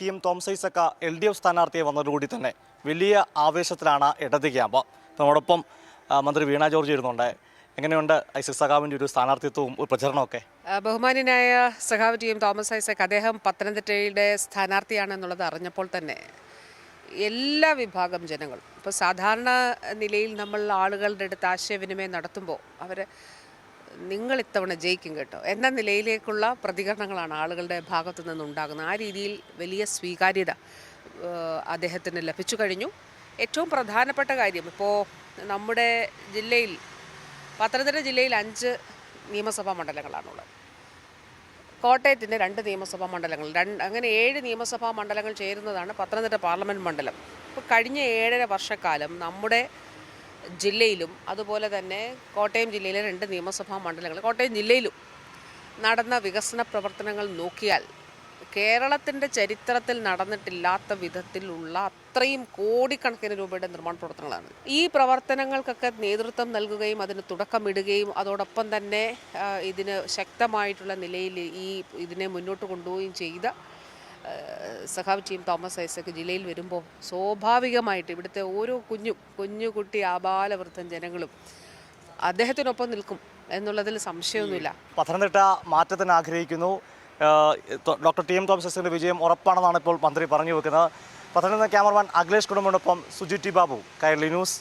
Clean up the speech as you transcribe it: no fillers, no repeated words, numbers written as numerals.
TM. Thomas Isaac LDF സ്ഥാനാർത്ഥിയെ വന്നതോടുകൂടി തന്നെ വലിയ ആവേശത്തിലാണ് ഇടത് ക്യാമ്പ്. അതോടൊപ്പം മന്ത്രി വീണ ജോർജ് ഇരുന്നുണ്ട്. എങ്ങനെയുണ്ട് ഐസക് സഖാവിൻ്റെ ഒരു സ്ഥാനാർത്ഥിത്വവും പ്രചരണമൊക്കെ? ബഹുമാന്യനായ സഖാവ് ടി.എം. തോമസ് ഐസക് അദ്ദേഹം പത്തനംതിട്ടയുടെ സ്ഥാനാർത്ഥിയാണെന്നുള്ളത് അറിഞ്ഞപ്പോൾ തന്നെ എല്ലാ വിഭാഗം ജനങ്ങളും ഇപ്പോൾ സാധാരണ നിലയിൽ നമ്മൾ ആളുകളുടെ അടുത്ത് ആശയവിനിമയം നടത്തുമ്പോൾ അവർ നിങ്ങൾ ഇത്തവണ ജയിക്കും കേട്ടോ എന്ന നിലയിലേക്കുള്ള പ്രതികരണങ്ങളാണ് ആളുകളുടെ ഭാഗത്തു നിന്നുണ്ടാകുന്നത്. ആ രീതിയിൽ വലിയ സ്വീകാര്യത അദ്ദേഹത്തിന് ലഭിച്ചു കഴിഞ്ഞു. ഏറ്റവും പ്രധാനപ്പെട്ട കാര്യം ഇപ്പോൾ നമ്മുടെ ജില്ലയിൽ പത്തനംതിട്ട ജില്ലയിൽ 5 നിയമസഭാ മണ്ഡലങ്ങളാണുള്ളത്. കോട്ടയത്തിൻ്റെ 2 നിയമസഭാ മണ്ഡലങ്ങൾ, അങ്ങനെ 7 നിയമസഭാ മണ്ഡലങ്ങൾ ചേരുന്നതാണ് പത്തനംതിട്ട പാർലമെൻറ്റ് മണ്ഡലം. ഇപ്പോൾ കഴിഞ്ഞ 7.5 വർഷക്കാലം നമ്മുടെ ജില്ലയിലും അതുപോലെ തന്നെ കോട്ടയം ജില്ലയിലെ 2 നിയമസഭാ മണ്ഡലങ്ങൾ, കോട്ടയം ജില്ലയിലും നടന്ന വികസന പ്രവർത്തനങ്ങൾ നോക്കിയാൽ കേരളത്തിൻ്റെ ചരിത്രത്തിൽ നടന്നിട്ടില്ലാത്ത വിധത്തിലുള്ള അത്രയും കോടിക്കണക്കിന് രൂപയുടെ നിർമ്മാണ പ്രവർത്തനങ്ങളാണ്. ഈ പ്രവർത്തനങ്ങൾക്കൊക്കെ നേതൃത്വം നൽകുകയും അതിന് തുടക്കമിടുകയും അതോടൊപ്പം തന്നെ ഇതിന് ശക്തമായിട്ടുള്ള നിലയിൽ ഇതിനെ മുന്നോട്ട് കൊണ്ടുപോവുകയും ചെയ്ത സഖാവ് ടി.എം. തോമസ് ഐസക് ജില്ലയിൽ വരുമ്പോൾ സ്വാഭാവികമായിട്ട് ഇവിടുത്തെ ഓരോ കുഞ്ഞുകുട്ടി ആബാലവൃദ്ധം ജനങ്ങളും അദ്ദേഹത്തിനൊപ്പം നിൽക്കും എന്നുള്ളതിൽ സംശയമൊന്നുമില്ല. പത്തനംതിട്ട മാറ്റത്തിന് ആഗ്രഹിക്കുന്നു. Doctor TM. തോമസ് ഐസകിൻ്റെ വിജയം ഉറപ്പാണെന്നാണ് ഇപ്പോൾ മന്ത്രി പറഞ്ഞു വെക്കുന്നത്. പത്തനംതിട്ട ക്യാമറമാൻ അഖിലേഷ് കുടുംബനൊപ്പം സുജിറ്റി ബാബു, കൈരളി ന്യൂസ്.